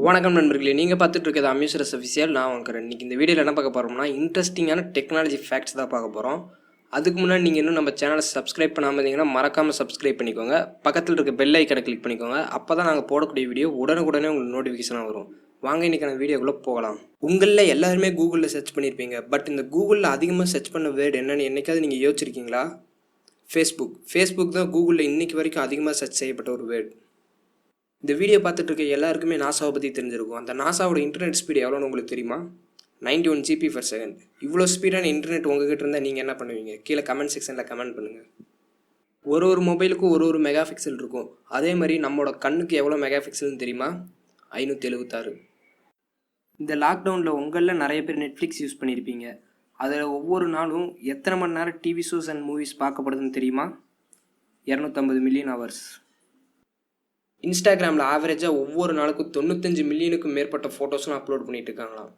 வணக்கம் நண்பர்களே, நீங்கள் பார்த்துட்டு இருக்கிறது அம்யூசர்ஸ் அஃபிஷியல். நான் வாங்குறேன். இன்றைக்கி இந்த வீடியோவில் என்ன பார்க்க போகிறோம்னா, இன்ட்ரெஸ்டிங்கான டெக்னாலஜி ஃபேக்ட்ஸ் தான் பார்க்க போகிறோம். அதுக்கு முன்னாடி நீங்கள் இன்னும் நம்ம சேனலை சப்ஸ்கிரைப் பண்ணாமல் இருந்தீங்கன்னா மறக்காமல் சப்ஸ்கிரைப் பண்ணிக்கோங்க. பக்கத்தில் இருக்க பெல் ஐக்கனை கிளிக் பண்ணிக்கோங்க. அப்போ தான் நாங்கள் போடக்கூடிய வீடியோ உடனுக்குடனே உங்களுக்கு நோட்டிஃபிகேஷனாக வரும். வாங்க இன்றைக்கான வீடியோக்குள்ளே போகலாம். உங்களில் எல்லாருமே கூகுளில் சர்ச் பண்ணியிருப்பீங்க. பட் இந்த கூகுளில் அதிகமாக சர்ச் பண்ண வேர்டு என்னென்னு என்றைக்காவது நீங்கள் யோசிச்சிருக்கீங்களா? ஃபேஸ்புக் தான் கூகுளில் இன்றைக்கி வரைக்கும் அதிகமாக சர்ச் செய்யப்பட்ட ஒரு வேர்டு. இந்த வீடியோ பார்த்துட்டு இருக்க எல்லாருக்குமே நாசாவை பற்றி தெரிஞ்சிருக்கும். அந்த நாசாவோட இன்டர்நெட் ஸ்பீடு எவ்வளோன்னு உங்களுக்கு தெரியுமா? 91 GB/s. இவ்வளோ ஸ்பீடான இன்டர்நெட் உங்ககிட்ட இருந்தால் நீங்கள் என்ன பண்ணுவீங்க? கீழே கமெண்ட் செக்ஷனில் கமெண்ட் பண்ணுங்கள். ஒரு மொபைலுக்கும் ஒரு மெகா பிக்சல் இருக்கும். அதே மாதிரி நம்மளோட கண்ணுக்கு எவ்வளோ மெகா பிக்சல்னு தெரியுமா? 576. இந்த லாக்டவுனில் உங்களில் நிறைய பேர் நெட்ஃப்ளிக்ஸ் யூஸ் பண்ணியிருப்பீங்க. அதில் ஒவ்வொரு நாளும் எத்தனை மணி நேரம் டிவி ஷோஸ் அண்ட் மூவிஸ் பார்க்கப்படுதுன்னு தெரியுமா? 250 மில்லியன் ஹவர்ஸ். இன்ஸ்டாகிராமில் ஆவரேஜாக ஒவ்வொரு நாளுக்கும் 95 மில்லியனுக்கும் மேற்பட்ட ஃபோட்டோஸ்லாம் அப்லோட் பண்ணிட்டு இருக்காங்களாம்.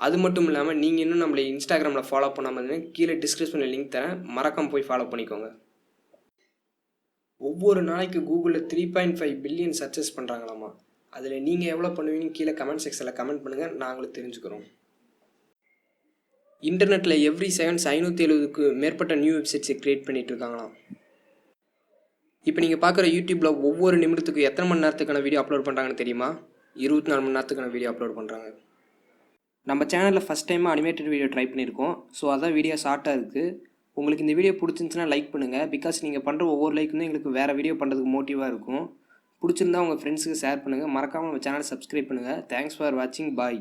அது மட்டும் இல்லாமல் நீங்கள் இன்னும் நம்மளை இன்ஸ்டாகிராமில் ஃபாலோ பண்ணாமல் கீழே டிஸ்கிரிப்ஷனில் லிங்க் தரேன், மறக்காமல் போய் ஃபாலோ பண்ணிக்கோங்க. ஒவ்வொரு நாளைக்கு கூகுளில் 3.5 பில்லியன் சர்ச்சஸ் பண்ணுறாங்களாமா. அதில் நீங்கள் எவ்வளோ பண்ணுவீங்கன்னு கீழே கமெண்ட் செக்ஷனில் கமெண்ட் பண்ணுங்கள், நாங்களும் தெரிஞ்சுக்கிறோம். இன்டர்நெட்டில் எவ்ரி செகண்ட்ஸ் 570க்கு மேற்பட்ட நியூ வெப்சைட்ஸை க்ரியேட் பண்ணிகிட்டு இருக்காங்களாம். இப்போ நீங்கள் பார்க்குற யூடியூப்பில் ஒவ்வொரு நிமிடத்துக்கு எத்தனை மணி நேரத்துக்கான வீடியோ அப்லோட் பண்ணுறாங்கன்னு தெரியுமா? 24 மணி நேரத்துக்கான வீடியோ அப்லோட் பண்ணுறாங்க. நம்ம சேனலில் ஃபஸ்ட் டைமாக அனிமேட்டட் வீடியோ ட்ரை பண்ணியிருக்கோம். ஸோ அதான் வீடியோ ஷார்ட்டாக இருக்குது. உங்களுக்கு இந்த வீடியோ பிடிச்சிருந்துச்சுன்னா லைக் பண்ணுங்கள். பிகாஸ் நீங்கள் பண்ணுற ஒவ்வொரு லைக் வந்து எங்களுக்கு வேறு வீடியோ பண்ணுறதுக்கு மோட்டிவாக இருக்கும். பிடிச்சிருந்தா உங்கள் ஃப்ரெண்ட்ஸுக்கு ஷேர் பண்ணுங்கள். மறக்காமல் நம்ம சேனலை சப்ஸ்கிரைப் பண்ணுங்கள். தேங்க்ஸ் ஃபார் வாட்சிங். பாய்.